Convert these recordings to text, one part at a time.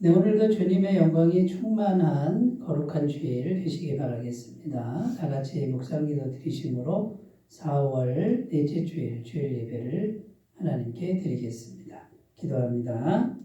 네, 오늘도 주님의 영광이 충만한 거룩한 주일 되시기 바라겠습니다. 다 같이 묵상기도 드리심으로 4월 넷째 주일 예배를 하나님께 드리겠습니다. 기도합니다.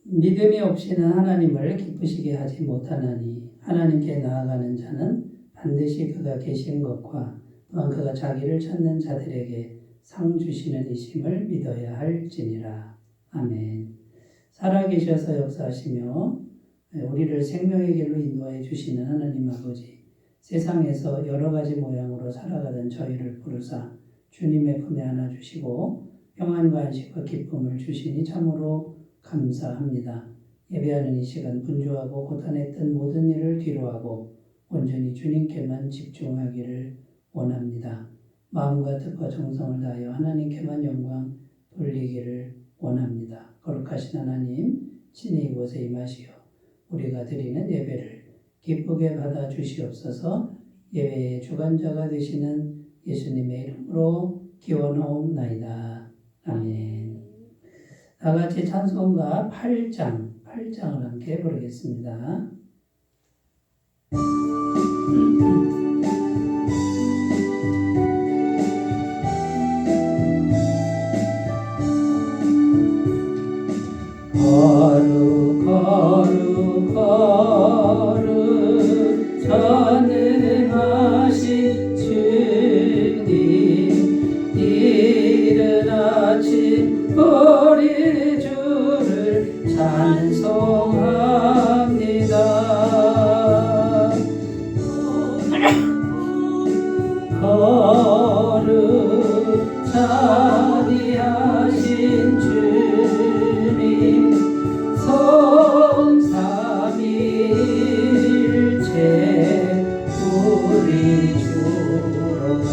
믿음이 없이는 하나님을 기쁘시게 하지 못하나니 하나님께 나아가는 자는 반드시 그가 계신 것과 또한 그가 자기를 찾는 자들에게 상 주시는 이심을 믿어야 할지니라. 아멘. 살아계셔서 역사하시며 우리를 생명의 길로 인도해 주시는 하나님 아버지, 세상에서 여러 가지 모양으로 살아가던 저희를 부르사 주님의 품에 안아주시고 평안과 안식과 기쁨을 주시니 참으로 감사합니다. 예배하는 이 시간 분주하고 고단했던 모든 일을 뒤로하고 온전히 주님께만 집중하기를 원합니다. 마음과 뜻과 정성을 다하여 하나님께만 영광 돌리기를 원합니다. 거룩하신 하나님, 친히 이곳에 임하시어 우리가 드리는 예배를 기쁘게 받아 주시옵소서. 예배의 주관자가 되시는 예수님의 이름으로 기원하옵나이다. 아멘. 다 같이 찬송가 8장을 함께 부르겠습니다. 거룩 거룩 거룩 전능하신 주님, 이른 아침 우리 주를 찬송합니다. 거룩 자비하신 주님, 성삼일체 우리 주로가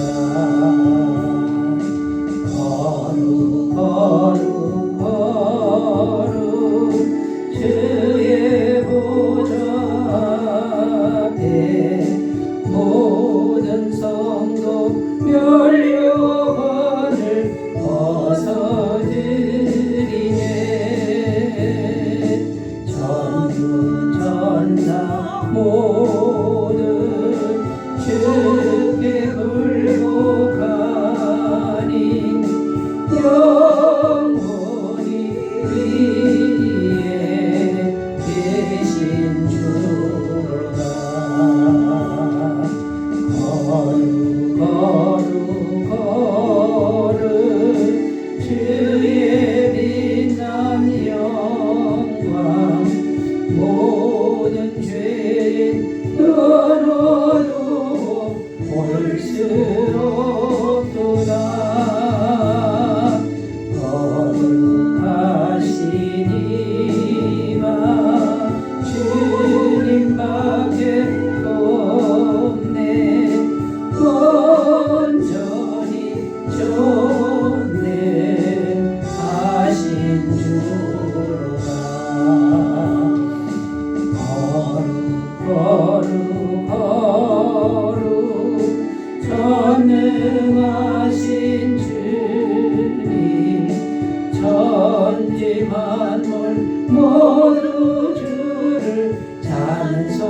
거룩 거룩 거룩 주의 보좌 앞에 모든 성도 멸류관을 벗어드리네. 전군 전사 모든 주께 굴복하니 영원히 위에 계신 주로다. 거룩 거룩 거룩 주의 빛난 영광, 모든 죄인 끊어도 볼수록도다. 거룩하신 이마 주님밖에 없네. 온전히 좋네 하신 주로다. 거룩 거룩 전능하신 주님, 천지 만물 모두 주를 찬송합니다.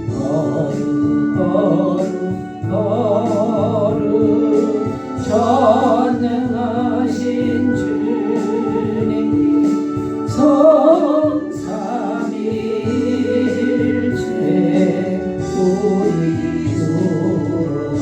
거룩 거룩 거룩 전능하신 주님, 성삼일체 우리 주로가.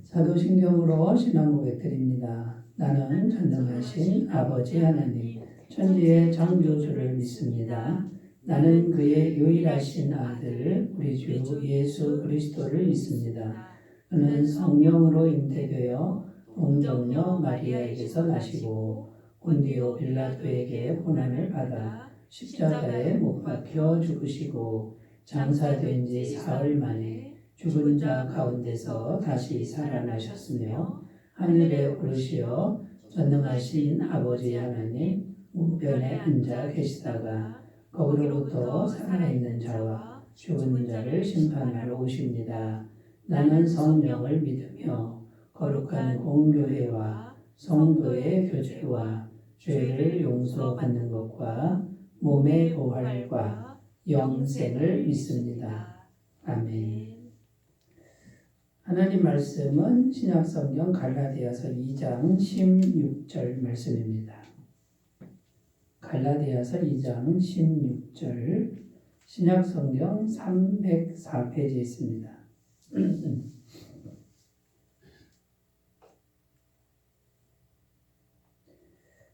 사도신경으로 신앙 고백드립니다. 나는 전능하신 아버지 하나님, 천지의 창조주를 믿습니다. 나는 그의 유일하신 아들 우리 주 예수 그리스도를 믿습니다. 그는 성령으로 잉태되어 공정녀 마리아에게서 나시고 본디오 빌라도에게 고난을 받아 십자가에 못 박혀 죽으시고 장사된 지 사흘 만에 죽은 자 가운데서 다시 살아나셨으며 하늘에 오르시어 전능하신 아버지 하나님 우편에 앉아 계시다가 거기로부터 살아있는 자와 죽은 자를 심판하러 오십니다. 나는 성령을 믿으며 거룩한 공교회와 성도의 교제와 죄를 용서받는 것과 몸의 부활과 영생을 믿습니다. 아멘. 하나님 말씀은 신약성경 갈라디아서 2장 16절 말씀입니다. 갈라디아서 2장 16절 신약성경 304페이지에 있습니다.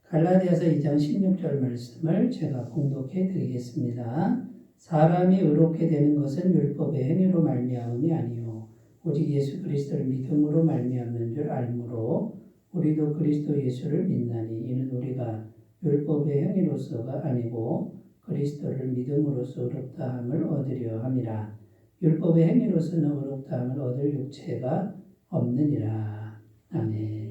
갈라디아서 2장 16절 말씀을 제가 공독해 드리겠습니다. 사람이 의롭게 되는 것은 율법의 행위로 말미암음이 아니요 오직 예수 그리스도를 믿음으로 말미암는 줄 알므로 우리도 그리스도 예수를 믿나니 이는 우리가 율법의 행위로서가 아니고 그리스도를 믿음으로써 의롭다함을 얻으려 함이라. 율법의 행위로서는 의롭다함을 얻을 육체가 없느니라. 아멘.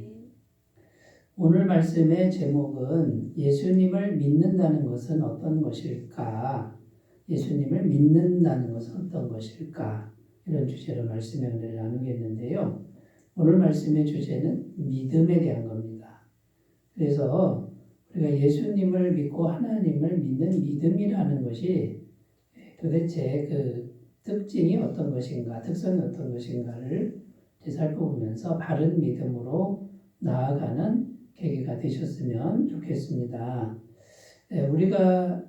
오늘 말씀의 제목은 예수님을 믿는다는 것은 어떤 것일까? 예수님을 믿는다는 것은 어떤 것일까? 이런 주제로 말씀의 은혜를 나누겠는데요. 오늘 말씀의 주제는 믿음에 대한 겁니다. 그래서 우리가 예수님을 믿고 하나님을 믿는 믿음이라는 것이 도대체 그 특징이 어떤 것인가, 특성이 어떤 것인가를 살펴보면서 바른 믿음으로 나아가는 계기가 되셨으면 좋겠습니다. 우리가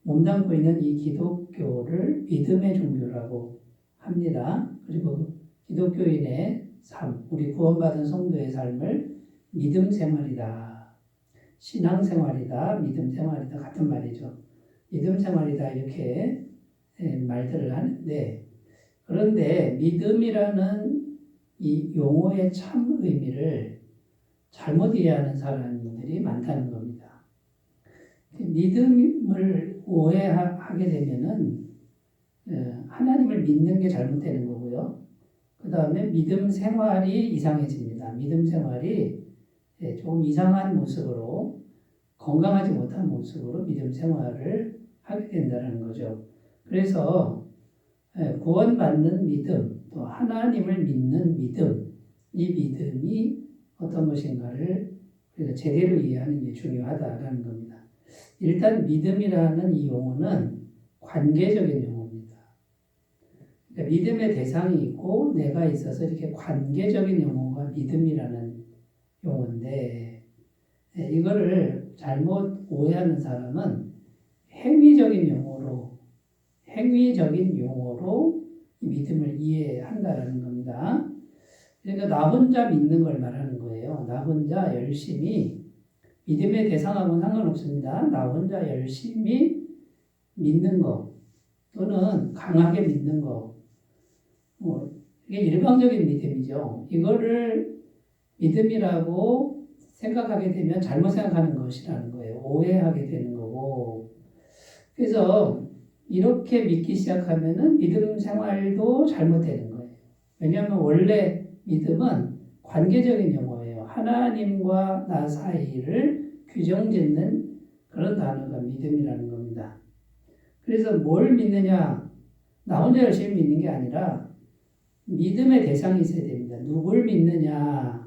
몸담고 있는 이 기독교를 믿음의 종교라고 합니다. 그리고 기독교인의 삶, 우리 구원받은 성도의 삶을 믿음 생활이다, 신앙 생활이다, 믿음 생활이다 같은 말이죠. 믿음 생활이다 이렇게 말들을 하는데, 그런데 믿음이라는 이 용어의 참 의미를 잘못 이해하는 사람들이 많다는 겁니다. 믿음을 오해하게 되면은 하나님을 믿는 게 잘못되는 거고요. 그 다음에 믿음 생활이 이상해집니다. 믿음 생활이 조금 이상한 모습으로, 건강하지 못한 모습으로 믿음 생활을 하게 된다는 거죠. 그래서 구원받는 믿음, 또 하나님을 믿는 믿음, 이 믿음이 어떤 것인가를 우리가 제대로 이해하는 게 중요하다라는 겁니다. 일단 믿음이라는 이 용어는 관계적인 용어입니다. 그러니까 믿음의 대상이 있고 내가 있어서 이렇게 관계적인 용어가 믿음이라는 용어인데, 이거를 잘못 오해하는 사람은 행위적인 용어로 이 믿음을 이해한다라는 겁니다. 그러니까 나 혼자 믿는 걸 말하는 거예요. 나 혼자 열심히, 믿음의 대상하고는 상관없습니다. 나 혼자 열심히 믿는 거 또는 강하게 믿는 거, 이게 일방적인 믿음이죠. 이거를 믿음이라고 생각하게 되면 잘못 생각하는 것이라는 거예요. 오해하게 되는 거고. 그래서 이렇게 믿기 시작하면은 믿음 생활도 잘못되는 거예요. 왜냐하면 원래 믿음은 관계적인 용어예요. 하나님과 나 사이를 규정짓는 그런 단어가 믿음이라는 겁니다. 그래서 뭘 믿느냐? 나 혼자 열심히 믿는 게 아니라 믿음의 대상이 있어야 됩니다. 누굴 믿느냐?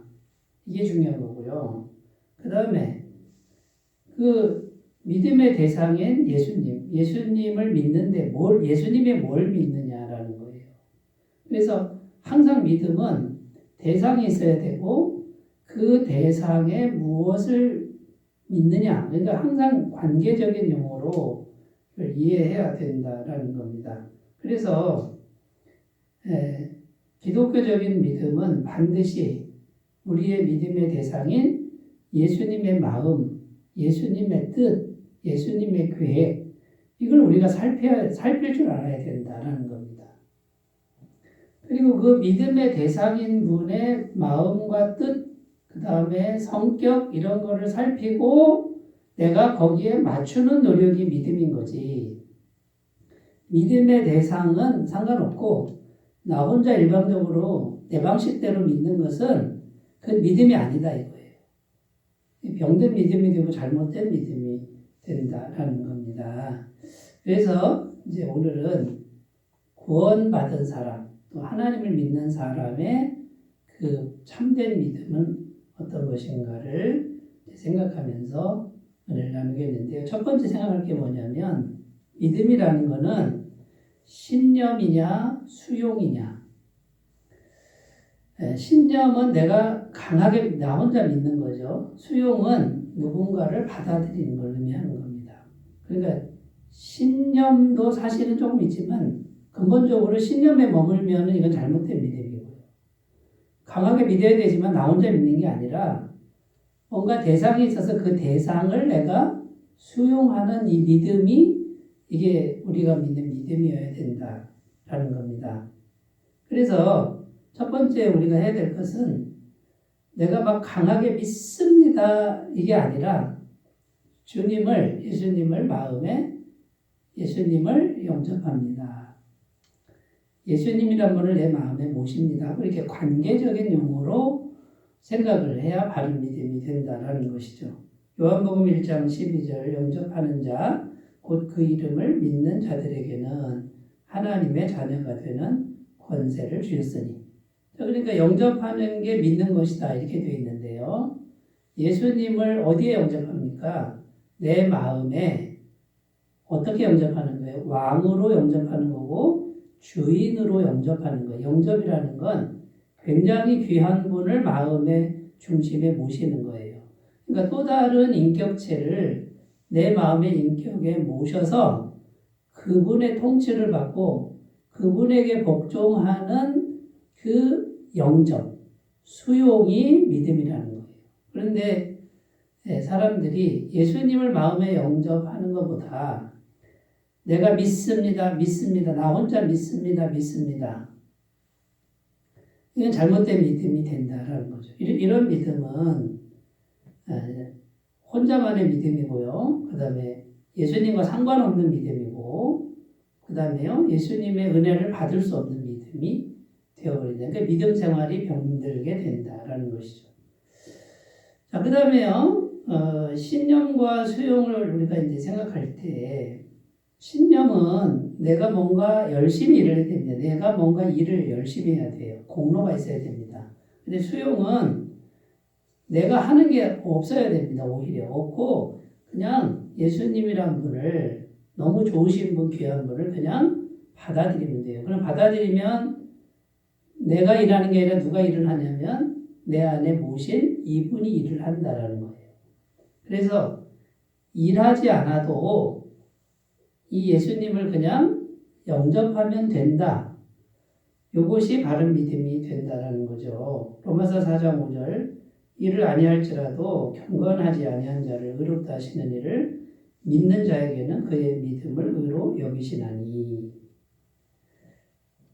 이게 중요한 거고요. 그 다음에 그 믿음의 대상인 예수님을 믿는데 예수님의 뭘 믿느냐라는 거예요. 그래서 항상 믿음은 대상이 있어야 되고 그 대상에 무엇을 믿느냐, 그러니까 항상 관계적인 용어로 이해해야 된다라는 겁니다. 그래서 기독교적인 믿음은 반드시 우리의 믿음의 대상인 예수님의 마음, 예수님의 뜻, 예수님의 계획, 이걸 우리가 살필 줄 알아야 된다라는 겁니다. 그리고 그 믿음의 대상인 분의 마음과 뜻, 그 그 다음에 성격 이런 거를 살피고 내가 거기에 맞추는 노력이 믿음인 거지. 믿음의 대상은 상관없고 나 혼자 일방적으로 내 방식대로 믿는 것은 그 믿음이 아니다 이거예요. 병든 믿음이 되고 잘못된 믿음이 된다라는 겁니다. 그래서 이제 오늘은 구원받은 사람, 또 하나님을 믿는 사람의 그 참된 믿음은 어떤 것인가를 생각하면서 은혜를 나누겠는데요. 첫 번째 생각할 게 뭐냐면 믿음이라는 거는 신념이냐 수용이냐. 신념은 내가 강하게 나 혼자 믿는 거죠. 수용은 누군가를 받아들이는 걸 의미하는 겁니다. 그러니까 신념도 사실은 조금 있지만 근본적으로 신념에 머물면 이건 잘못된 믿음이고요. 강하게 믿어야 되지만 나 혼자 믿는 게 아니라 뭔가 대상이 있어서 그 대상을 내가 수용하는 이 믿음이 이게 우리가 믿는 믿음이어야 된다라는 겁니다. 그래서 첫 번째 우리가 해야 될 것은 내가 막 강하게 믿습니다 이게 아니라 예수님을 마음에 예수님을 영접합니다. 예수님이란 분을 내 마음에 모십니다. 이렇게 관계적인 용어로 생각을 해야 바른 믿음이 된다라는 것이죠. 요한복음 1장 12절 영접하는 자 곧 그 이름을 믿는 자들에게는 하나님의 자녀가 되는 권세를 주셨으니. 그러니까 영접하는 게 믿는 것이다 이렇게 되어 있는데요. 예수님을 어디에 영접합니까? 내 마음에 어떻게 영접하는 거예요? 왕으로 영접하는 거고 주인으로 영접하는 거예요. 영접이라는 건 굉장히 귀한 분을 마음의 중심에 모시는 거예요. 그러니까 또 다른 인격체를 내 마음의 인격에 모셔서 그분의 통치를 받고 그분에게 복종하는 그 영접, 수용이 믿음이라는 거예요. 그런데 사람들이 예수님을 마음에 영접하는 것보다 내가 믿습니다. 나 혼자 믿습니다. 이건 잘못된 믿음이 된다라는 거죠. 이런 믿음은 혼자만의 믿음이고요. 그 다음에 예수님과 상관없는 믿음이고, 그 다음에요 예수님의 은혜를 받을 수 없는 믿음이 되어버린다. 그러니까 믿음 생활이 병들게 된다라는 것이죠. 자, 그 다음에요 신념과 수용을 우리가 이제 생각할 때 신념은 내가 뭔가 열심히 일을 해야 됩니다. 내가 뭔가 일을 열심히 해야 돼요. 공로가 있어야 됩니다. 근데 수용은 내가 하는 게 없어야 됩니다. 오히려 없고 그냥 예수님이란 분을 너무 좋으신 분, 귀한 분을 그냥 받아들이면 돼요. 그럼 받아들이면 내가 일하는 게 아니라 누가 일을 하냐면 내 안에 모신 이분이 일을 한다라는 거예요. 그래서 일하지 않아도 이 예수님을 그냥 영접하면 된다. 이것이 바른 믿음이 된다라는 거죠. 로마서 4장 5절 이를 아니할지라도 경건하지 아니한 자를 의롭다 하시는 이를 믿는 자에게는 그의 믿음을 의로 여기시나니.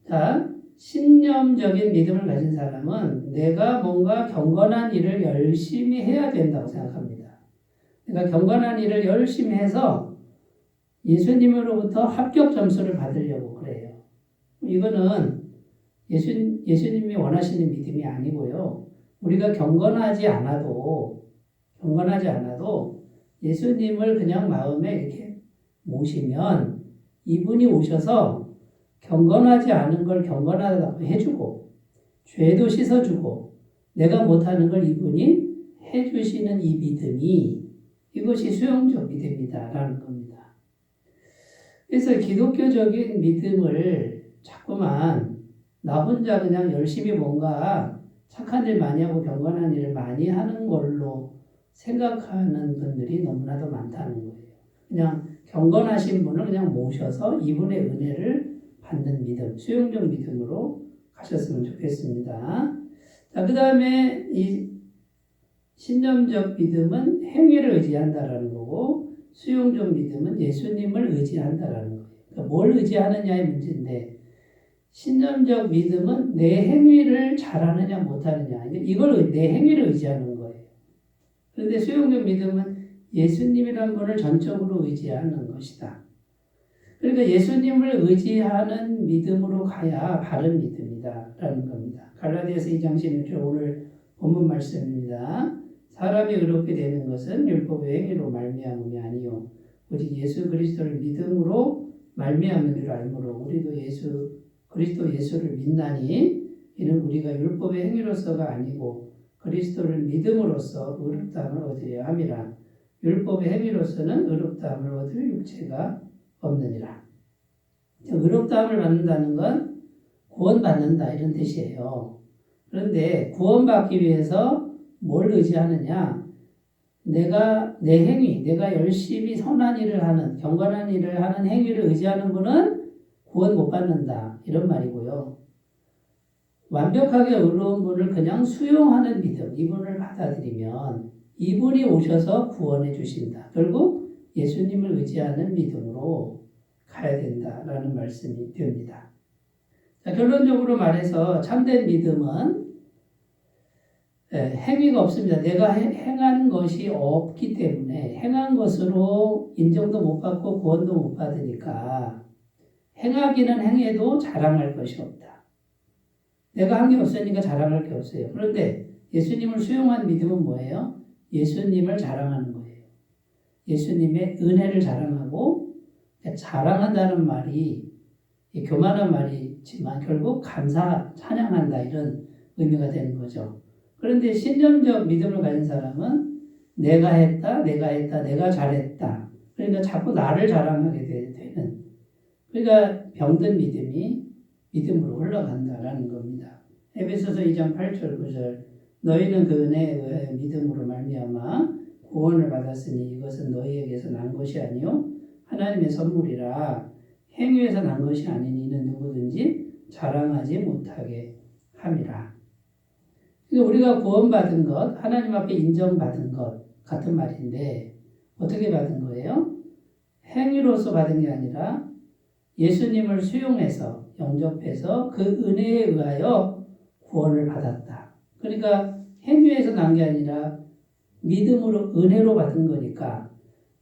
자, 신념적인 믿음을 가진 사람은 내가 뭔가 경건한 일을 열심히 해야 된다고 생각합니다. 내가 경건한 일을 열심히 해서 예수님으로부터 합격 점수를 받으려고 그래요. 이거는 예수님이 원하시는 믿음이 아니고요. 우리가 경건하지 않아도 예수님을 그냥 마음에 이렇게 모시면 이분이 오셔서 경건하지 않은 걸 경건하다고 해주고 죄도 씻어주고 내가 못하는 걸 이분이 해주시는 이 믿음이 이것이 수용적 믿음이다라는 겁니다. 그래서 기독교적인 믿음을 자꾸만 나 혼자 그냥 열심히 뭔가 착한 일 많이 하고 경건한 일을 많이 하는 걸로 생각하는 분들이 너무나도 많다는 거예요. 그냥 경건하신 분을 그냥 모셔서 이분의 은혜를 받는 믿음, 수용적 믿음으로 가셨으면 좋겠습니다. 자, 그 다음에 이 신념적 믿음은 행위를 의지한다라는 거고 수용적 믿음은 예수님을 의지한다라는 거예요. 그러니까 뭘 의지하느냐의 문제인데 신념적 믿음은 내 행위를 잘하느냐 못하느냐 이걸 내 행위를 의지하는 거예요. 그런데 수용적 믿음은 예수님이라는 분을 전적으로 의지하는 것이다. 그러니까 예수님을 의지하는 믿음으로 가야 바른 믿음이다라는 겁니다. 갈라디아서 2장 16절 오늘 본문 말씀입니다. 사람이 의롭게 되는 것은 율법의 행위로 말미암음이 아니요 오직 예수 그리스도를 믿음으로 말미암은 줄 알므로 우리도 그리스도 예수를 믿나니 이는 우리가 율법의 행위로서가 아니고 그리스도를 믿음으로써 의롭다함을 얻으려 함이라. 율법의 행위로서는 의롭다함을 얻을 육체가 없느니라. 의롭다함을 받는다는 건 구원받는다 이런 뜻이에요. 그런데 구원받기 위해서 뭘 의지하느냐? 내가 내 행위, 내가 열심히 선한 일을 하는, 경건한 일을 하는 행위를 의지하는 분은 구원 못 받는다 이런 말이고요. 완벽하게 의로운 분을 그냥 수용하는 믿음, 이분을 받아들이면 이분이 오셔서 구원해 주신다. 결국 예수님을 의지하는 믿음으로 가야 된다라는 말씀이 됩니다. 자, 결론적으로 말해서 참된 믿음은 행위가 없습니다. 내가 행한 것이 없기 때문에 행한 것으로 인정도 못 받고 구원도 못 받으니까 행하기는 행해도 자랑할 것이 없다. 내가 한 게 없으니까 자랑할 게 없어요. 그런데 예수님을 수용한 믿음은 뭐예요? 예수님을 자랑하는 거예요. 예수님의 은혜를 자랑하고 자랑한다는 말이 교만한 말이지만 결국 감사, 찬양한다 이런 의미가 되는 거죠. 그런데 신념적 믿음을 가진 사람은 내가 했다, 내가 잘했다. 그러니까 자꾸 나를 자랑하게 되는 그러니까 병든 믿음이 믿음으로 흘러간다라는 겁니다. 에베소서 2장 8절 9절 너희는 그 은혜에 의하여 믿음으로 말미암아 구원을 받았으니 이것은 너희에게서 난 것이 아니요 하나님의 선물이라 행위에서 난 것이 아니니 이는 누구든지 자랑하지 못하게 함이라. 그러니까 우리가 구원받은 것, 하나님 앞에 인정받은 것 같은 말인데 어떻게 받은 거예요? 행위로서 받은 게 아니라 예수님을 수용해서 영접해서 그 은혜에 의하여 구원을 받았다. 그러니까 행위에서 난 게 아니라 믿음으로 은혜로 받은 거니까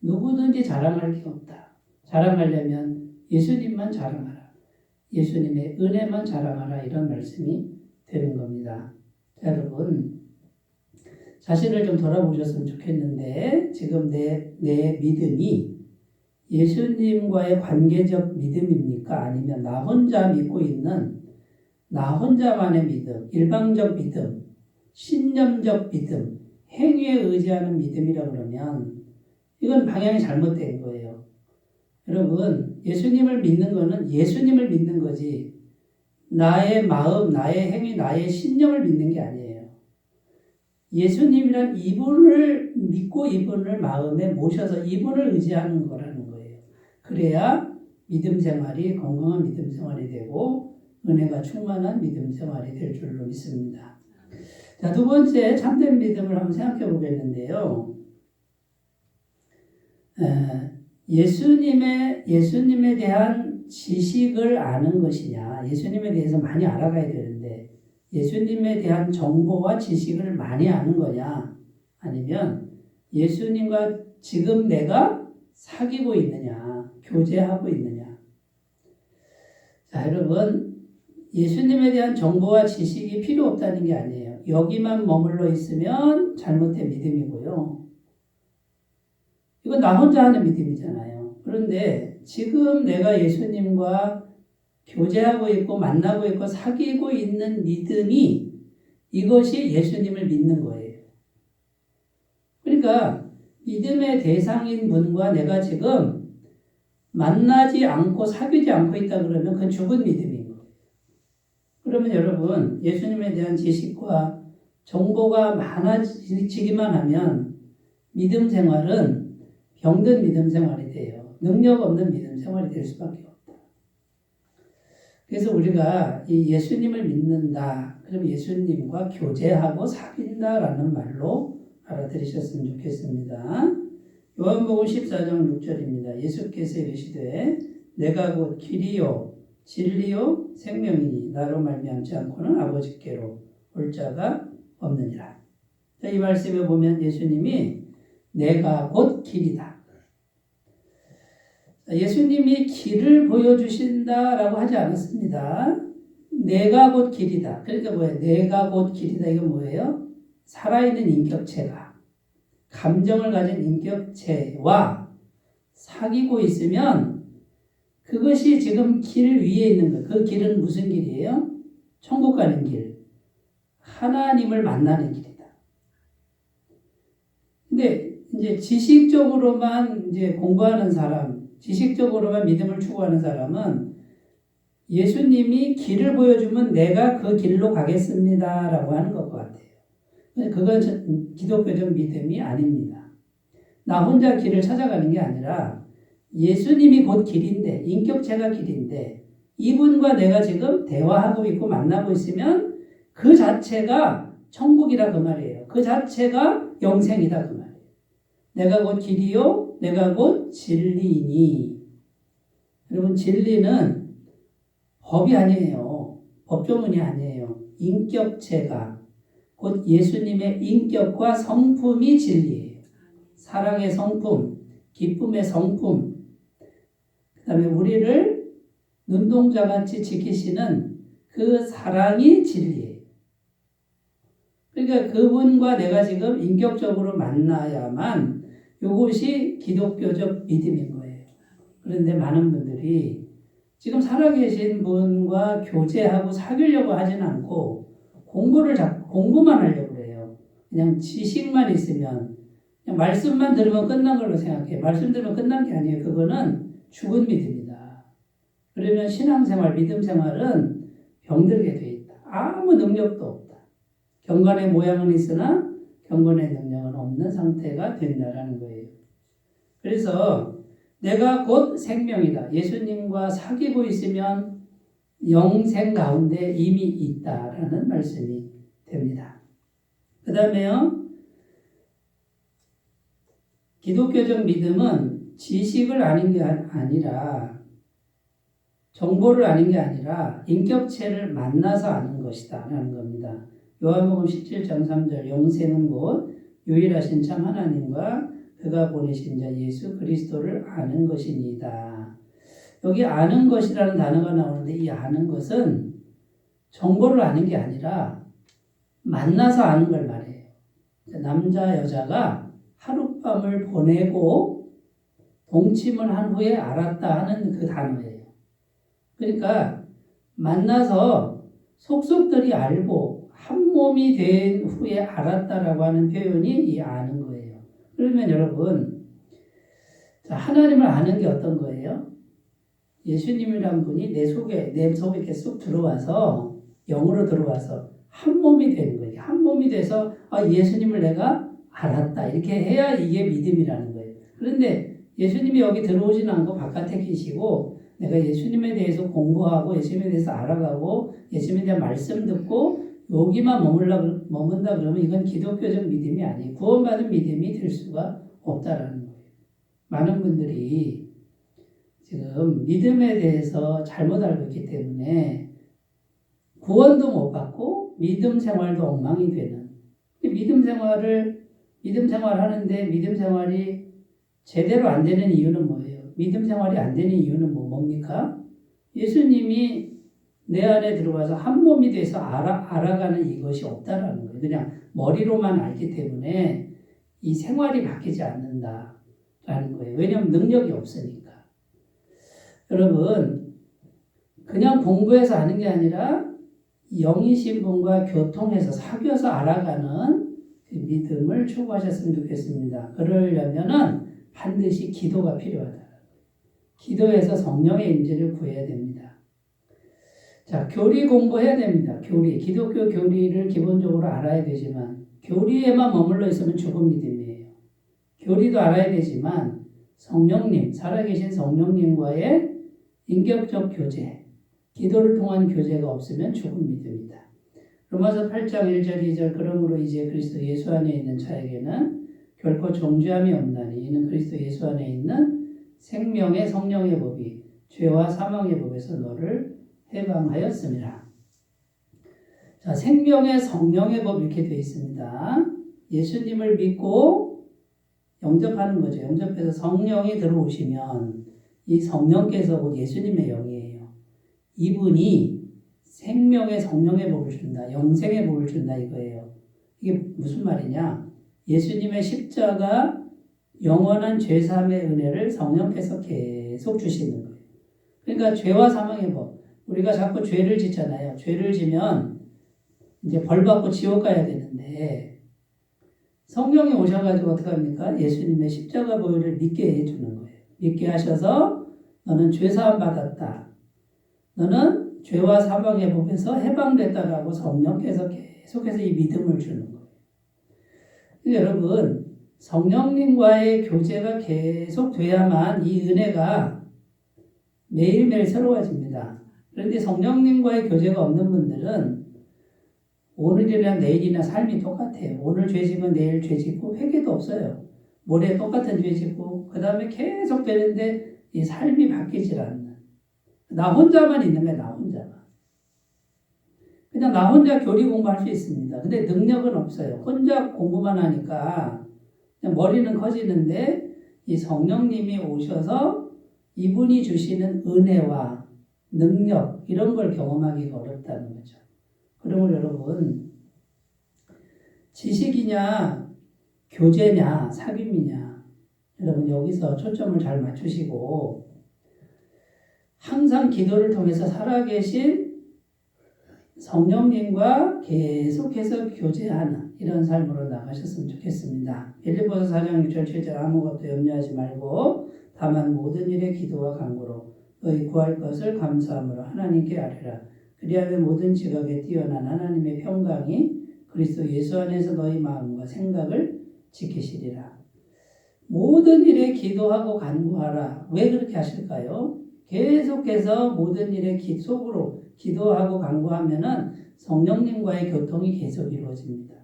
누구든지 자랑할 게 없다. 자랑하려면 예수님만 자랑하라. 예수님의 은혜만 자랑하라. 이런 말씀이 되는 겁니다. 자, 여러분 자신을 좀 돌아보셨으면 좋겠는데 지금 내 믿음이 예수님과의 관계적 믿음입니까? 아니면 나 혼자 믿고 있는 나 혼자만의 믿음, 일방적 믿음, 신념적 믿음, 행위에 의지하는 믿음이라 그러면 이건 방향이 잘못된 거예요. 여러분 예수님을 믿는 거는 예수님을 믿는 거지 나의 마음, 나의 행위, 나의 신념을 믿는 게 아니에요. 예수님이란 이분을 믿고 이분을 마음에 모셔서 이분을 의지하는 거라는 거예요. 그래야 믿음 생활이 건강한 믿음 생활이 되고 은혜가 충만한 믿음 생활이 될 줄로 믿습니다. 자, 두 번째 참된 믿음을 한번 생각해 보겠는데요. 예수님에 대한 지식을 아는 것이냐, 예수님에 대해서 많이 알아가야 되는데 예수님에 대한 정보와 지식을 많이 아는 거냐, 아니면 예수님과 지금 내가 사귀고 있느냐, 교제하고 있느냐. 자, 여러분 예수님에 대한 정보와 지식이 필요 없다는 게 아니에요. 여기만 머물러 있으면 잘못된 믿음이고요. 이건 나 혼자 하는 믿음이잖아요. 그런데 지금 내가 예수님과 교제하고 있고 만나고 있고 사귀고 있는 믿음이 이것이 예수님을 믿는 거예요. 그러니까 믿음의 대상인 분과 내가 지금 만나지 않고 사귀지 않고 있다 그러면 그건 죽은 믿음인 거예요. 그러면 여러분 예수님에 대한 지식과 정보가 많아지기만 하면 믿음 생활은 병든 믿음 생활이 돼요. 능력 없는 믿음 생활이 될 수밖에 없다. 그래서 우리가 이 예수님을 믿는다. 그럼 예수님과 교제하고 사귄다라는 말로 알아들으셨으면 좋겠습니다. 요한복음 14장 6절입니다. 예수께서 이르시되 내가 곧 길이요 진리요 생명이니 나로 말미암지 않고는 아버지께로 올 자가 없느니라. 자, 이 말씀에 보면 예수님이 내가 곧 길이다. 예수님이 길을 보여주신다라고 하지 않았습니다. 내가 곧 길이다. 그러니까 뭐예요? 내가 곧 길이다. 이건 뭐예요? 살아있는 인격체가, 감정을 가진 인격체와 사귀고 있으면 그것이 지금 길 위에 있는 거예요. 그 길은 무슨 길이에요? 천국 가는 길. 하나님을 만나는 길이다. 근데 이제 지식적으로만 이제 공부하는 사람, 지식적으로만 믿음을 추구하는 사람은 예수님이 길을 보여주면 내가 그 길로 가겠습니다라고 하는 것 같아요. 그건 기독교적 믿음이 아닙니다. 나 혼자 길을 찾아가는 게 아니라 예수님이 곧 길인데, 인격체가 길인데 이분과 내가 지금 대화하고 있고 만나고 있으면 그 자체가 천국이라 그 말이에요. 그 자체가 영생이다 그 말이에요. 내가 곧 길이요, 내가 곧 진리이니. 여러분, 진리는 법이 아니에요. 법조문이 아니에요. 인격체가 곧 예수님의 인격과 성품이 진리예요. 사랑의 성품, 기쁨의 성품, 그 다음에 우리를 눈동자같이 지키시는 그 사랑이 진리예요. 그러니까 그분과 내가 지금 인격적으로 만나야만 이것이 기독교적 믿음인 거예요. 그런데 많은 분들이 지금 살아계신 분과 교제하고 사귀려고 하진 않고 공부만 하려고 그래요. 그냥 지식만 있으면, 그냥 말씀만 들으면 끝난 걸로 생각해요. 말씀 들으면 끝난 게 아니에요. 그거는 죽은 믿음이다. 그러면 신앙생활, 믿음생활은 병들게 돼 있다. 아무 능력도 없다. 경건의 모양은 있으나 경건의 능력은 없는 상태가 된다라는 거예요. 그래서 내가 곧 생명이다. 예수님과 사귀고 있으면 영생 가운데 이미 있다라는 말씀이 됩니다. 그 다음에요. 기독교적 믿음은 지식을 아는 게 아니라, 정보를 아는 게 아니라 인격체를 만나서 아는 것이다 라는 겁니다. 요한복음 17장 3절 영생은 곧 유일하신 참 하나님과 그가 보내신 자 예수 그리스도를 아는 것이니이다. 여기 아는 것이라는 단어가 나오는데 이 아는 것은 정보를 아는 게 아니라 만나서 아는 걸 말해요. 남자 여자가 하룻밤을 보내고 동침을 한 후에 알았다 하는 그 단어예요. 그러니까 만나서 속속들이 알고 한 몸이 된 후에 알았다라고 하는 표현이 이 아는 거예요. 그러면 여러분, 하나님을 아는 게 어떤 거예요? 예수님이란 분이 내 속에 이렇게 쑥 들어와서, 영으로 들어와서 한 몸이 되는 거예요. 한 몸이 돼서 예수님을 내가 알았다. 이렇게 해야 이게 믿음이라는 거예요. 그런데 예수님이 여기 들어오지는 않고 바깥에 계시고 내가 예수님에 대해서 공부하고 예수님에 대해서 알아가고 예수님에 대한 말씀 듣고 여기만 머문다 그러면 이건 기독교적 믿음이 아니에요. 구원받은 믿음이 될 수가 없다라는 거예요. 많은 분들이 지금 믿음에 대해서 잘못 알고 있기 때문에 구원도 못 받고 믿음 생활도 엉망이 되는, 믿음 생활 하는데 믿음 생활이 제대로 안 되는 이유는 뭐예요? 믿음 생활이 안 되는 이유는 뭡니까? 예수님이 내 안에 들어와서 한 몸이 돼서 알아가는 이것이 없다라는 거예요. 그냥 머리로만 알기 때문에 이 생활이 바뀌지 않는다라는 거예요. 왜냐하면 능력이 없으니까. 여러분, 그냥 공부해서 아는 게 아니라 영이신 분과 교통해서 사귀어서 알아가는 그 믿음을 추구하셨으면 좋겠습니다. 그러려면은 반드시 기도가 필요하다. 기도해서 성령의 임재를 구해야 됩니다. 자, 교리 공부해야 됩니다. 교리. 기독교 교리를 기본적으로 알아야 되지만 교리에만 머물러 있으면 죽은 믿음이에요. 교리도 알아야 되지만 성령님, 살아계신 성령님과의 인격적 교제, 기도를 통한 교제가 없으면 죽은 믿음이다. 로마서 8장 1절 2절 그러므로 이제 그리스도 예수 안에 있는 자에게는 결코 정죄함이 없나니 이는 그리스도 예수 안에 있는 생명의 성령의 법이 죄와 사망의 법에서 너를 해방하였습니다. 자, 생명의 성령의 법 이렇게 되어 있습니다. 예수님을 믿고 영접하는 거죠. 영접해서 성령이 들어오시면 이 성령께서 곧 예수님의 영이에요. 이분이 생명의 성령의 법을 준다. 영생의 법을 준다 이거예요. 이게 무슨 말이냐? 예수님의 십자가 영원한 죄사함의 은혜를 성령께서 계속 주시는 거예요. 그러니까 죄와 사망의 법. 우리가 자꾸 죄를 짓잖아요. 죄를 지면 이제 벌 받고 지옥 가야 되는데 성령이 오셔가지고 어떻게 합니까? 예수님의 십자가 보혈을 믿게 해주는 거예요. 믿게 하셔서 너는 죄사함 받았다. 너는 죄와 사망의 법에서 해방됐다라고 성령께서 계속해서 이 믿음을 주는 거예요. 여러분 성령님과의 교제가 계속 돼야만 이 은혜가 매일매일 새로워집니다. 그런데 성령님과의 교제가 없는 분들은 오늘이나 내일이나 삶이 똑같아요. 오늘 죄 지면 내일 죄 짓고 회개도 없어요. 모레 똑같은 죄 짓고 그 다음에 계속 되는데 이 삶이 바뀌질 않는. 나 혼자만 있는 거야. 나 혼자만. 그냥 나 혼자 교리 공부할 수 있습니다. 근데 능력은 없어요. 혼자 공부만 하니까 그냥 머리는 커지는데 이 성령님이 오셔서 이분이 주시는 은혜와 능력 이런 걸 경험하기가 어렵다는 거죠. 그러면 여러분 지식이냐 교제냐 사귐이냐 여러분 여기서 초점을 잘 맞추시고 항상 기도를 통해서 살아계신 성령님과 계속해서 교제하는 이런 삶으로 나가셨으면 좋겠습니다. 빌립보서 4장 6절 7절 아무것도 염려하지 말고 다만 모든 일에 기도와 간구로 너희 구할 것을 감사함으로 하나님께 아뢰라. 그리하면 모든 지각에 뛰어난 하나님의 평강이 그리스도 예수 안에서 너희 마음과 생각을 지키시리라. 모든 일에 기도하고 간구하라. 왜 그렇게 하실까요? 계속해서 모든 일에 속으로 기도하고 간구하면은 성령님과의 교통이 계속 이루어집니다.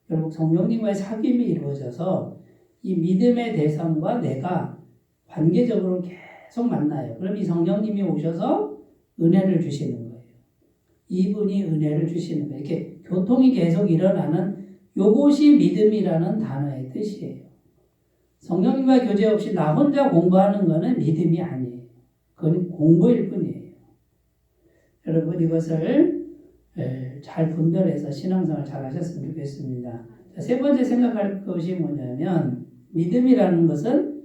결국 성령님과의 사귐이 이루어져서 이 믿음의 대상과 내가 관계적으로 계속 만나요. 그럼 이 성령님이 오셔서 은혜를 주시는 거예요. 이분이 은혜를 주시는 거예요. 이렇게 교통이 계속 일어나는 요것이 믿음이라는 단어의 뜻이에요. 성령님과 교제 없이 나 혼자 공부하는 것은 믿음이 아니에요. 그건 공부일 뿐이에요. 여러분 이것을 잘 분별해서 신앙생활 잘 하셨으면 좋겠습니다. 세 번째 생각할 것이 뭐냐면 믿음이라는 것은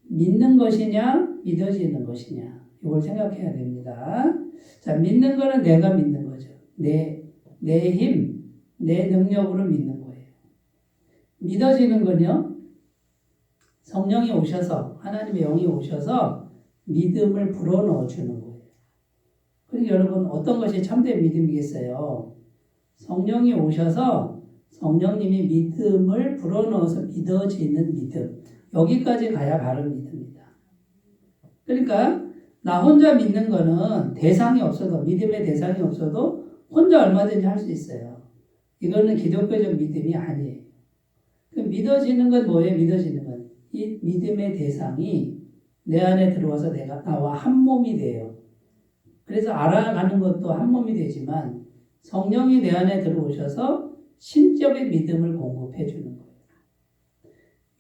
믿는 것이냐 믿어지는 것이냐 이걸 생각해야 됩니다. 자, 믿는 거는 내가 믿는 거죠. 내 힘, 내 능력으로 믿는 거예요. 믿어지는 건요. 성령이 오셔서 하나님의 영이 오셔서 믿음을 불어넣어 주는 거예요. 그러니까 여러분 어떤 것이 참된 믿음이겠어요? 성령이 오셔서 성령님이 믿음을 불어넣어서 믿어지는 믿음. 여기까지 가야 바른 믿음이다. 그러니까 나 혼자 믿는 거는 대상이 없어도 믿음의 대상이 없어도 혼자 얼마든지 할 수 있어요. 이거는 기독교적 믿음이 아니에요. 믿어지는 건 뭐예요? 믿어지는 건 이 믿음의 대상이 내 안에 들어와서 내가 나와 한 몸이 돼요. 그래서 알아가는 것도 한 몸이 되지만 성령이 내 안에 들어오셔서 신적인 믿음을 공급해 주는 거예요.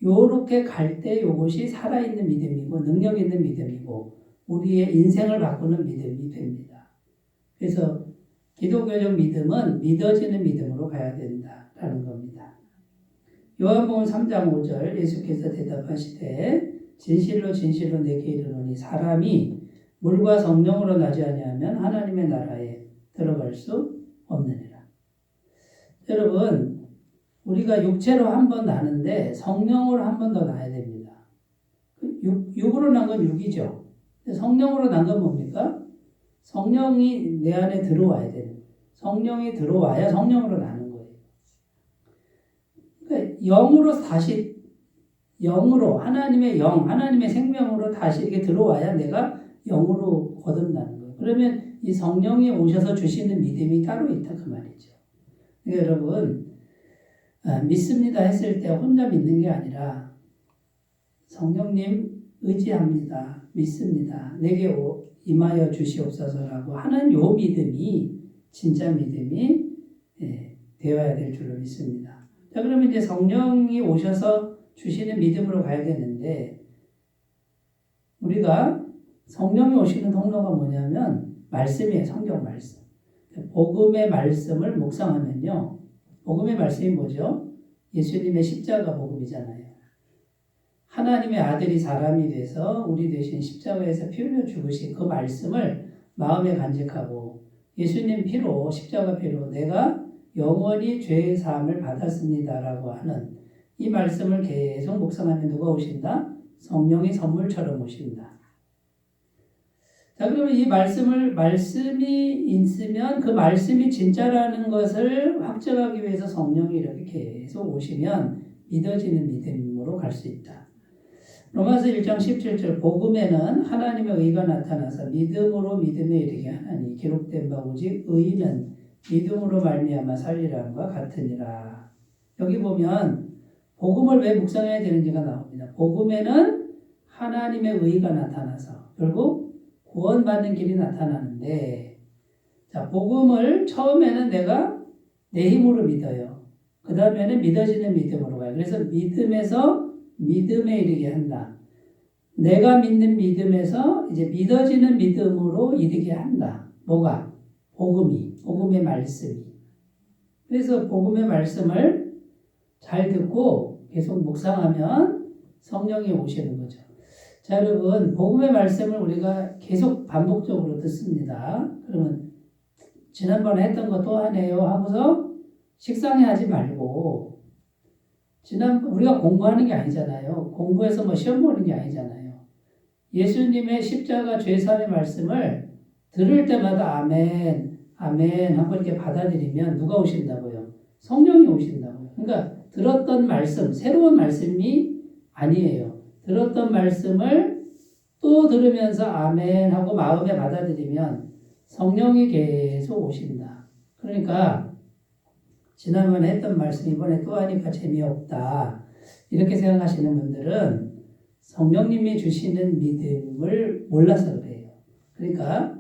요렇게 갈 때 요것이 살아있는 믿음이고 능력 있는 믿음이고 우리의 인생을 바꾸는 믿음이 됩니다. 그래서 기독교적 믿음은 믿어지는 믿음으로 가야 된다라는 겁니다. 요한복음 3장 5절 예수께서 대답하시되 진실로 진실로 내게 이르노니 사람이 물과 성령으로 나지 아니하면 하나님의 나라에 들어갈 수 없느니라. 여러분 우리가 육체로 한 번 나는데 성령으로 한 번 더 나야 됩니다. 육으로 난 건 육이죠. 성령으로 난 건 뭡니까? 성령이 내 안에 들어와야 되는 거예요. 성령이 들어와야 성령으로 나는 거예요. 그러니까 영으로 다시 영으로 하나님의 영, 하나님의 생명으로 다시 이렇게 들어와야 내가 영으로 거듭나는 거예요. 그러면 이 성령이 오셔서 주시는 믿음이 따로 있다 그 말이죠. 그러니까 여러분 믿습니다 했을 때 혼자 믿는 게 아니라 성령님 의지합니다. 믿습니다. 내게 임하여 주시옵소서라고 하는 요 믿음이 진짜 믿음이 되어야 될 줄로 믿습니다. 자, 그러면 이제 성령이 오셔서 주시는 믿음으로 가야 되는데 우리가 성령이 오시는 통로가 뭐냐면 말씀이에요. 성경 말씀. 복음의 말씀을 묵상하면요. 복음의 말씀이 뭐죠? 예수님의 십자가 복음이잖아요. 하나님의 아들이 사람이 돼서 우리 대신 십자가에서 피 흘려 죽으신 그 말씀을 마음에 간직하고 예수님 피로 십자가 피로 내가 영원히 죄의 사함을 받았습니다라고 하는 이 말씀을 계속 묵상하면 누가 오신다? 성령이 선물처럼 오신다. 자, 그러면 이 말씀이 있으면 그 말씀이 진짜라는 것을 확정하기 위해서 성령이 이렇게 계속 오시면 믿어지는 믿음으로 갈 수 있다. 로마서 1장 17절 복음에는 하나님의 의가 나타나서 믿음으로 믿음에 이르게 하나니 기록된 바 오직 의는 믿음으로 말미암아 살리라함과 같으니라. 여기 보면 복음을 왜 묵상해야 되는지가 나옵니다. 복음에는 하나님의 의가 나타나서 결국 구원받는 길이 나타나는데 자, 복음을 처음에는 내가 내 힘으로 믿어요. 그 다음에는 믿어지는 믿음으로 가요. 그래서 믿음에서 믿음에 이르게 한다. 내가 믿는 믿음에서 이제 믿어지는 믿음으로 이르게 한다. 뭐가? 복음의 말씀이. 그래서 복음의 말씀을 잘 듣고 계속 묵상하면 성령이 오시는 거죠. 자, 여러분, 복음의 말씀을 우리가 계속 반복적으로 듣습니다. 그러면 지난번에 했던 거 또 하네요 하고서 식상해 하지 말고 우리가 공부하는 게 아니잖아요. 공부해서 뭐 시험 보는 게 아니잖아요. 예수님의 십자가 죄사의 말씀을 들을 때마다 아멘, 아멘 하고 이렇게 받아들이면 누가 오신다고요? 성령이 오신다고요. 그러니까 들었던 말씀, 새로운 말씀이 아니에요. 들었던 말씀을 또 들으면서 아멘 하고 마음에 받아들이면 성령이 계속 오신다. 그러니까 지난번에 했던 말씀 이번에 또 하니까 재미없다. 이렇게 생각하시는 분들은 성령님이 주시는 믿음을 몰라서 그래요. 그러니까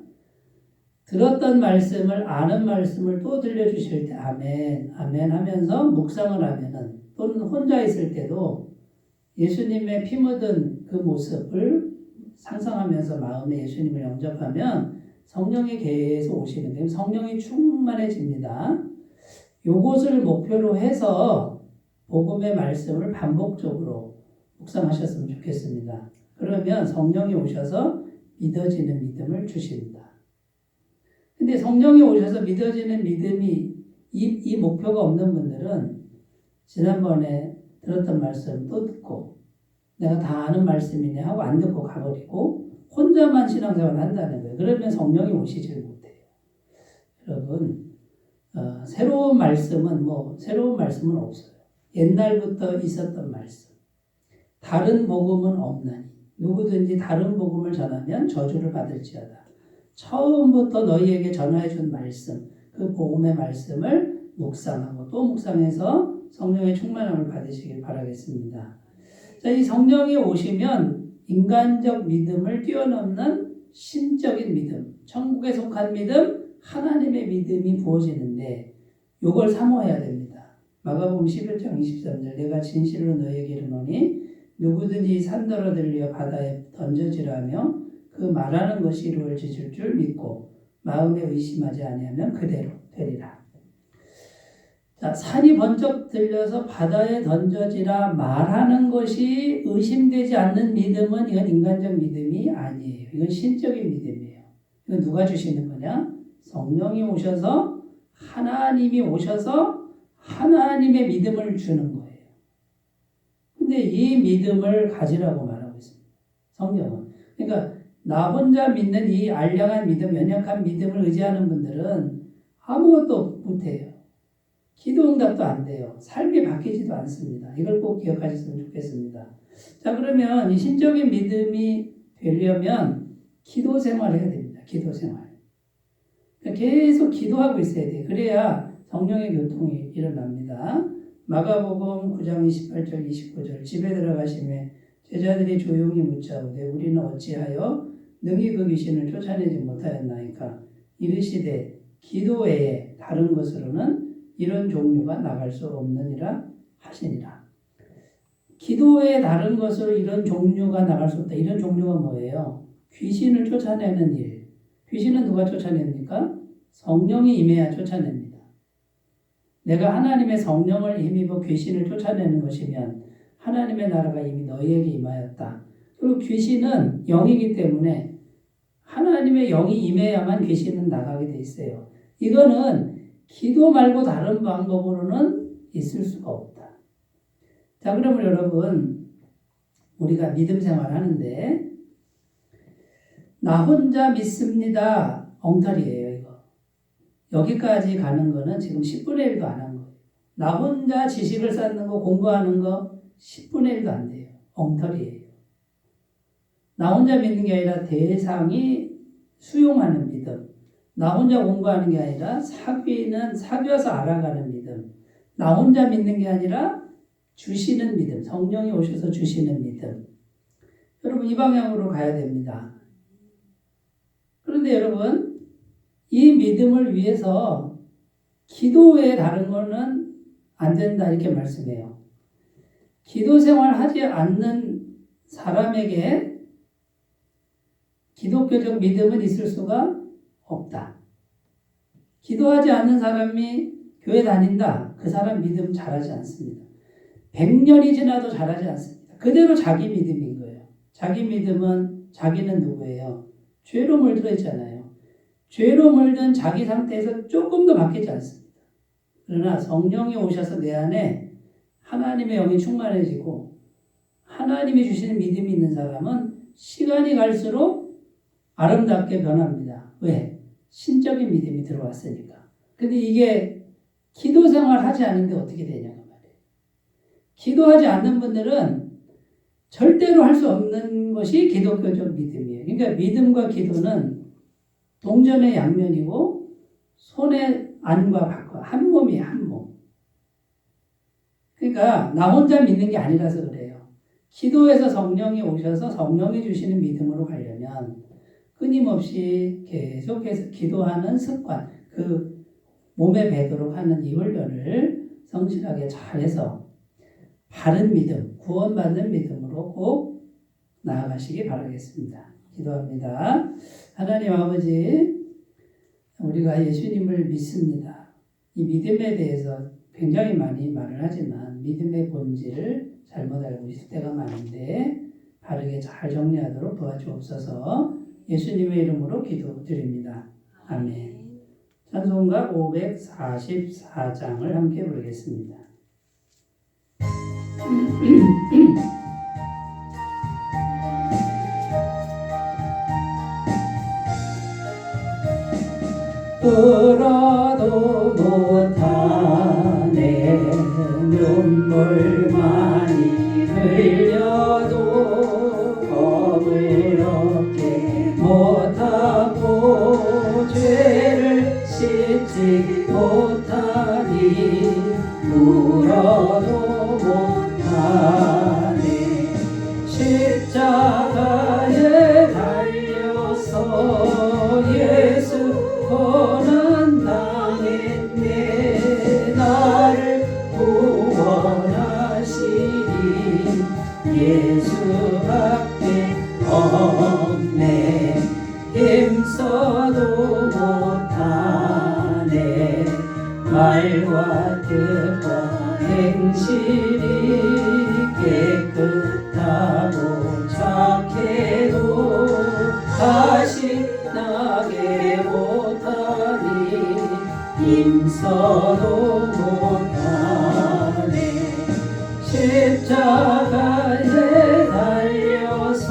들었던 말씀을 아는 말씀을 또 들려주실 때 아멘, 아멘 하면서 묵상을 하면은 또는 혼자 있을 때도 예수님의 피 묻은 그 모습을 상상하면서 마음에 예수님을 영접하면 성령이 계속 오시는 거예요. 성령이 충만해집니다. 요것을 목표로 해서 복음의 말씀을 반복적으로 묵상하셨으면 좋겠습니다. 그러면 성령이 오셔서 믿어지는 믿음을 주신다. 근데 성령이 오셔서 믿어지는 믿음이 이 목표가 없는 분들은 지난번에 들었던 말씀 또 듣고 내가 다 아는 말씀이네 하고 안 듣고 가버리고 혼자만 신앙생활을 한다는 거예요. 그러면 성령이 오시질 못해요. 여러분 새로운 말씀은 없어요. 옛날부터 있었던 말씀. 다른 복음은 없나니 누구든지 다른 복음을 전하면 저주를 받을지어다. 처음부터 너희에게 전하여 준 말씀, 그 복음의 말씀을 묵상하고 또 묵상해서 성령의 충만함을 받으시길 바라겠습니다. 자, 이 성령이 오시면 인간적 믿음을 뛰어넘는 신적인 믿음, 천국에 속한 믿음, 하나님의 믿음이 부어지는데 이걸 사모해야 됩니다. 마가복음 11장 23절 내가 진실로 너희에게 이르노니 누구든지 산더러 들려 바다에 던져지라며 그 말하는 것이 이루어질 줄 믿고 마음에 의심하지 아니하면 그대로 되리라. 자, 산이 번쩍 들려서 바다에 던져지라 말하는 것이 의심되지 않는 믿음은 이건 인간적 믿음이 아니에요. 이건 신적인 믿음이에요. 이건 누가 주시는 거냐? 성령이 오셔서 하나님이 오셔서 하나님의 믿음을 주는 거예요. 근데 이 믿음을 가지라고 말하고 있습니다. 성령은. 그러니까 나 혼자 믿는 이 알량한 믿음, 연약한 믿음을 의지하는 분들은 아무것도 못해요. 기도 응답도 안 돼요. 삶이 바뀌지도 않습니다. 이걸 꼭 기억하셨으면 좋겠습니다. 자, 그러면 이 신적인 믿음이 되려면 기도 생활을 해야 됩니다. 기도 생활. 계속 기도하고 있어야 돼요. 그래야 성령의 교통이 일어납니다. 마가복음 9장 28절 29절 집에 들어가시매 제자들이 조용히 묻자오되 우리는 어찌하여 능히 그 귀신을 쫓아내지 못하였나이까 이르시되 기도 외에 다른 것으로는 이런 종류가 나갈 수 없느니라 하시니라. 기도 외에 다른 것으로 이런 종류가 나갈 수 없다. 이런 종류가 뭐예요? 귀신을 쫓아내는 일. 귀신은 누가 쫓아냅니까? 성령이 임해야 쫓아냅니다. 내가 하나님의 성령을 힘입어 귀신을 쫓아내는 것이면 하나님의 나라가 이미 너희에게 임하였다. 그리고 귀신은 영이기 때문에 하나님의 영이 임해야만 귀신은 나가게 돼 있어요. 이거는 기도 말고 다른 방법으로는 있을 수가 없다. 자, 그러면 여러분, 우리가 믿음 생활하는데 나 혼자 믿습니다. 엉터리예요, 이거. 여기까지 가는 거는 지금 10분의 1도 안 한 거예요. 나 혼자 지식을 쌓는 거, 공부하는 거 10분의 1도 안 돼요. 엉터리예요. 나 혼자 믿는 게 아니라 대상이 수용하는 믿음. 나 혼자 공부하는 게 아니라 사귀어서 알아가는 믿음. 나 혼자 믿는 게 아니라 주시는 믿음. 성령이 오셔서 주시는 믿음. 여러분, 이 방향으로 가야 됩니다. 그런데 여러분, 이 믿음을 위해서 기도 외에 다른 거는 안 된다 이렇게 말씀해요. 기도 생활 하지 않는 사람에게 기독교적 믿음은 있을 수가 없다. 기도하지 않는 사람이 교회 다닌다. 그 사람 믿음 잘하지 않습니다. 100년이 지나도 잘하지 않습니다. 그대로 자기 믿음인 거예요. 자기 믿음은 자기는 누구예요? 죄로 물들어 있잖아요. 죄로 물든 자기 상태에서 조금도 바뀌지 않습니다. 그러나 성령이 오셔서 내 안에 하나님의 영이 충만해지고 하나님이 주시는 믿음이 있는 사람은 시간이 갈수록 아름답게 변합니다. 왜? 신적인 믿음이 들어왔으니까. 근데 이게 기도 생활 하지 않는데 어떻게 되냐고 말이에요. 기도하지 않는 분들은 절대로 할 수 없는 것이 기독교적 믿음이에요. 그러니까 믿음과 기도는 동전의 양면이고 손의 안과 밖과 한 몸이에요. 한 몸. 그러니까 나 혼자 믿는 게 아니라서 그래요. 기도에서 성령이 오셔서 성령이 주시는 믿음으로 가려면 끊임없이 계속해서 기도하는 습관, 그 몸에 배도록 하는 이 훈련을 성실하게 잘해서 바른 믿음, 구원받는 믿음으로 꼭 나아가시기 바라겠습니다. 기도합니다. 하나님 아버지, 우리가 예수님을 믿습니다. 이 믿음에 대해서 굉장히 많이 말을 하지만 믿음의 본질을 잘못 알고 있을 때가 많은데 바르게 잘 정리하도록 도와주옵소서. 예수님의 이름으로 기도드립니다. 아멘. 찬송가 544장을 함께 부르겠습니다. 울어도 못하네 눈물 많이 흘려도 겁을 얻게 못하고 죄를 씻지 못하니 울어도 못하네 십자가에 달려서 예수 고난 당했네 나를 구원하시니 예수밖에 없네 힘써도 못하네 말과 뜻과 행실이 깨끗하고 착해도 다시 나게 못하니 힘써도 못하네 십자가에 달려서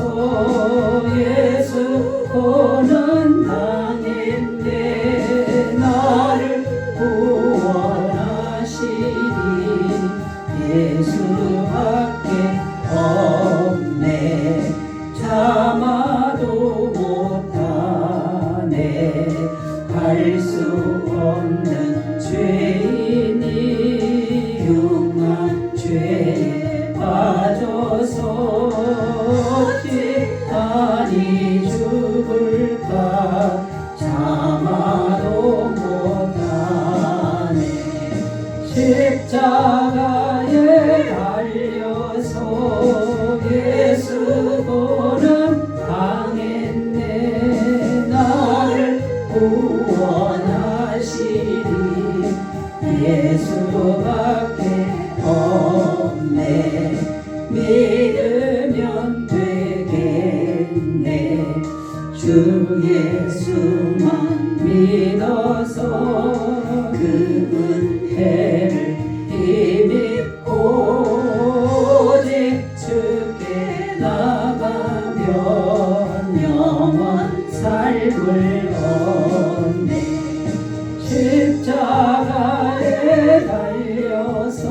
예수 고난 당했네 나를 구원하시니 예수밖에 없네 참아도 못하네 갈 수 없는 죄인이 흉한 죄에 빠져서 어찌하니 죽어 믿어서 예수고는 당했네. 나를 구원하시리 예수밖에 없네. 믿으면 되겠네. 주 예수만 믿어서 그 은혜를 힘입고 오직 주께 나가면 영원 삶을 얻네. 십자가에 달려서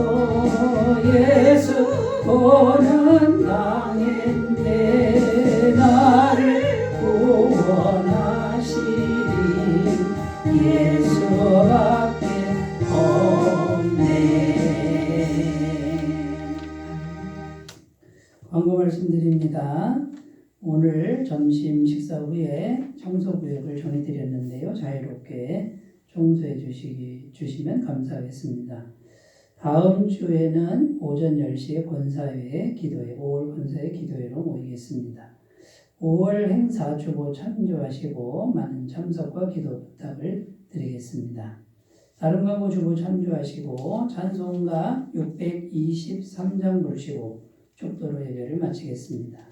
예수 고난 당했네. 나를 구원하시리 예수밖에 없네. 광고 말씀드립니다. 오늘 점심 식사 후에 청소구역을 정해드렸는데요. 자유롭게 청소해 주시면 감사하겠습니다. 다음 주에는 오전 10시에 권사회 기도회, 5월 권사회 기도회로 모이겠습니다. 5월 행사 주보 참조하시고 많은 참석과 기도 부탁을 드리겠습니다. 다른 광고 주보 참조하시고 찬송가 623장 부르시고 축도로 예배를 마치겠습니다.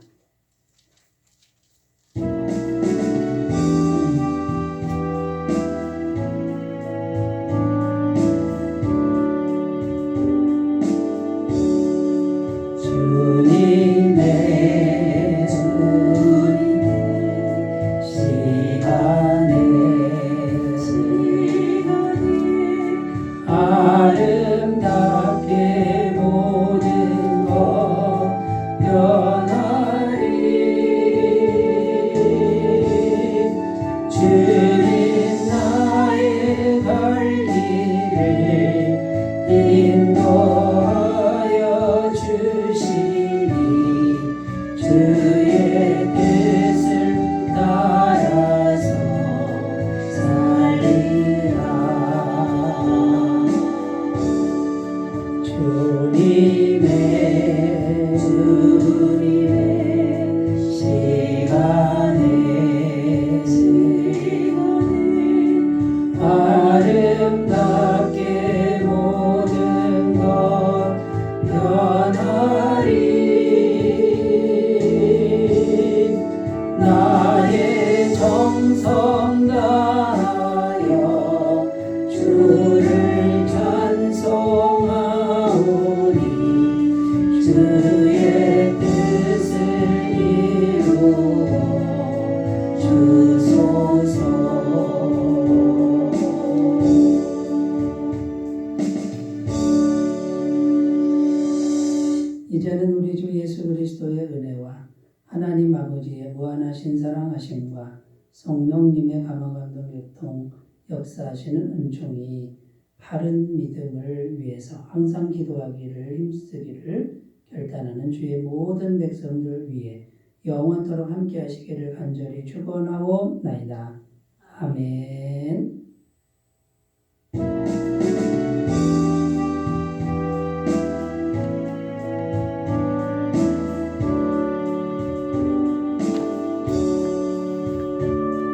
인도하여 주시니 주의 뜻을 따라서 살리라. 주님의 시간에 아름답게 모든 것 변하리. 나의 정성 다하여 주를 찬송하오니 주의 뜻을 이루어 주소서. 이제는 우리 주 예수 그리스도의 은혜와 하나님 아버지의 무한하신 사랑하심과 성령님의 감화감동 교통 역사하시는 은총이 바른 믿음을 위해서 항상 기도하기를 힘쓰기를 결단하는 주의 모든 백성들 위해 영원토록 함께 하시기를 간절히 축원하옵나이다. 아멘.